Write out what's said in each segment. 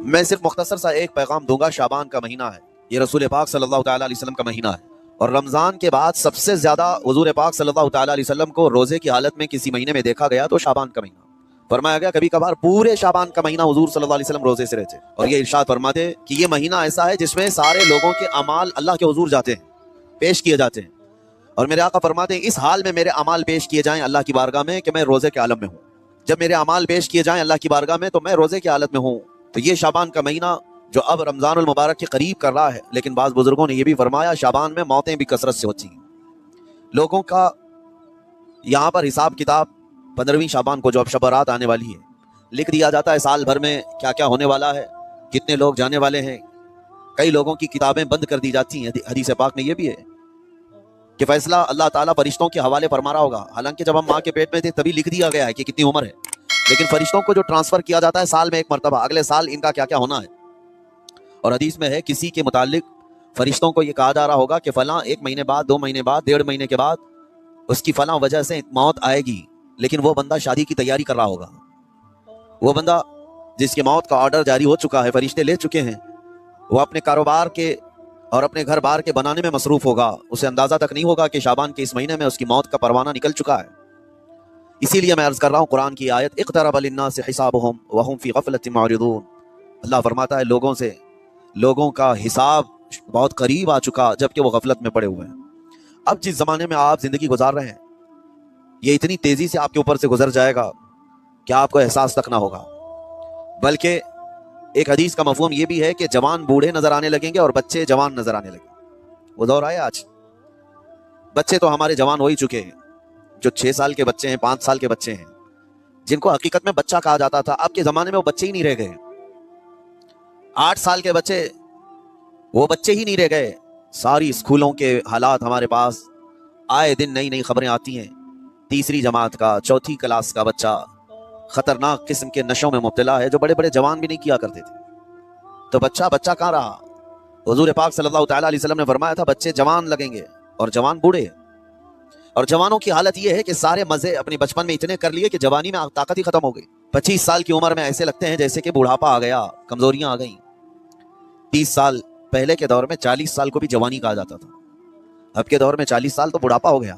میں صرف مختصر سا ایک پیغام دوں گا. شعبان کا مہینہ ہے, یہ رسول پاک صلی اللہ تعالیٰ علیہ وسلم کا مہینہ ہے, اور رمضان کے بعد سب سے زیادہ حضور پاک صلی اللہ تعالیٰ علیہ وسلم کو روزے کی حالت میں کسی مہینے میں دیکھا گیا تو شعبان کا مہینہ. فرمایا گیا کبھی کبھار پورے شعبان کا مہینہ حضور صلی اللہ علیہ وسلم روزے سے رہتے, اور یہ ارشاد فرماتے کہ یہ مہینہ ایسا ہے جس میں سارے لوگوں کے اعمال اللہ کے حضور جاتے ہیں, پیش کیے جاتے ہیں, اور میرے آقا فرماتے ہیں اس حال میں میرے اعمال پیش کیے جائیں اللہ کی بارگاہ میں کہ میں روزے کے عالم میں ہوں. جب میرے اعمال پیش کیے جائیں اللہ کی بارگاہ میں تو میں روزے کی حالت میں ہوں. تو یہ شعبان کا مہینہ جو اب رمضان المبارک کے قریب کر رہا ہے, لیکن بعض بزرگوں نے یہ بھی فرمایا شعبان میں موتیں بھی کثرت سے ہوتی ہیں. لوگوں کا یہاں پر حساب کتاب 15ویں شعبان کو جو اب شب برات آنے والی ہے لکھ دیا جاتا ہے, سال بھر میں کیا کیا ہونے والا ہے, کتنے لوگ جانے والے ہیں. کئی لوگوں کی کتابیں بند کر دی جاتی ہیں. حدیث پاک میں یہ بھی ہے کہ فیصلہ اللہ تعالیٰ فرشتوں کے حوالے فرما رہا ہوگا. حالانکہ جب ہم ماں کے پیٹ میں تھے تبھی لکھ دیا گیا ہے کہ کتنی عمر ہے, لیکن فرشتوں کو جو ٹرانسفر کیا جاتا ہے سال میں ایک مرتبہ, اگلے سال ان کا کیا کیا ہونا ہے. اور حدیث میں ہے کسی کے متعلق فرشتوں کو یہ کہا جا رہا ہوگا کہ فلاں 1 مہینے بعد, 2 مہینے بعد, 1.5 مہینے کے بعد اس کی فلاں وجہ سے موت آئے گی, لیکن وہ بندہ شادی کی تیاری کر رہا ہوگا. وہ بندہ جس کی موت کا آرڈر جاری ہو چکا ہے, فرشتے لے چکے ہیں, وہ اپنے کاروبار کے اور اپنے گھر بار کے بنانے میں مصروف ہوگا. اسے اندازہ تک نہیں ہوگا کہ شعبان کے اس مہینے میں اس کی موت کا پروانہ نکل چکا ہے. اسی لیے میں عرض کر رہا ہوں قرآن کی آیت اقترب للناس حسابهم وهم فی غفلۃ معرضون. اللہ فرماتا ہے لوگوں کا حساب بہت قریب آ چکا جبکہ وہ غفلت میں پڑے ہوئے ہیں. اب جس زمانے میں آپ زندگی گزار رہے ہیں یہ اتنی تیزی سے آپ کے اوپر سے گزر جائے گا کہ آپ کو احساس تک نہ ہوگا. بلکہ ایک حدیث کا مفہوم یہ بھی ہے کہ جوان بوڑھے نظر آنے لگیں گے اور بچے جوان نظر آنے لگیں گے. وہ دور آیا آج. بچے تو ہمارے جوان ہو ہی چکے ہیں, جو 6 سال کے بچے ہیں, 5 سال کے بچے ہیں, جن کو حقیقت میں بچہ کہا جاتا تھا, اب کے زمانے میں وہ بچے ہی نہیں رہ گئے. 8 سال کے بچے وہ بچے ہی نہیں رہ گئے. ساری اسکولوں کے حالات ہمارے پاس آئے دن نئی نئی خبریں آتی ہیں. 3ری جماعت کا, 4تھی کلاس کا بچہ خطرناک قسم کے نشوں میں مبتلا ہے جو بڑے بڑے جوان بھی نہیں کیا کرتے تھے. تو بچہ کہاں رہا. حضور پاک صلی اللہ تعالیٰ علیہ وسلم نے فرمایا تھا بچے جوان لگیں گے اور جوان بوڑھے. اور جوانوں کی حالت یہ ہے کہ سارے مزے اپنے بچپن میں اتنے کر لیے کہ جوانی میں طاقت ہی ختم ہو گئی. 25 سال کی عمر میں ایسے لگتے ہیں جیسے کہ بڑھاپا آ گیا, کمزوریاں آ گئیں. 30 سال پہلے کے دور میں 40 سال کو بھی جوانی کہا جاتا تھا. اب کے دور میں 40 سال تو بڑھاپا ہو گیا.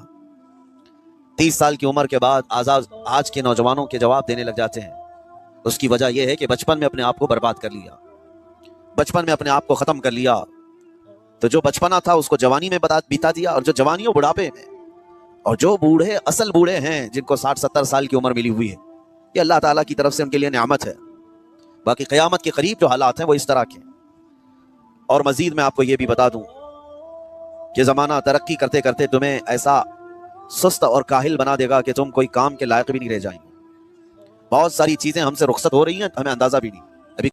30 سال کی عمر کے بعد آج کے نوجوانوں کے جواب دینے لگ جاتے ہیں. اس کی وجہ یہ ہے کہ بچپن میں اپنے آپ کو برباد کر لیا, بچپن میں اپنے آپ کو ختم کر لیا. تو جو بچپنا تھا اس کو جوانی میں بیتا دیا, اور جو جوانی ہو بڑھاپے میں. اور جو بوڑھے اصل بوڑھے ہیں جن کو 60-70 سال کی عمر ملی ہوئی ہے, یہ اللہ تعالیٰ کی طرف سے ان کے لیے نعمت ہے. باقی قیامت کے قریب جو حالات ہیں وہ اس طرح کے. اور مزید میں آپ کو یہ بھی بتا دوں کہ زمانہ ترقی کرتے کرتے تمہیں ایسا سست اور کاہل بنا دے گا کہ تم کوئی کام کے لائق بھی نہیں رہ جائیں گے. بہت ساری چیزیں ہم سے رخصت ہو رہی ہیں, ہمیں اندازہ بھی نہیں.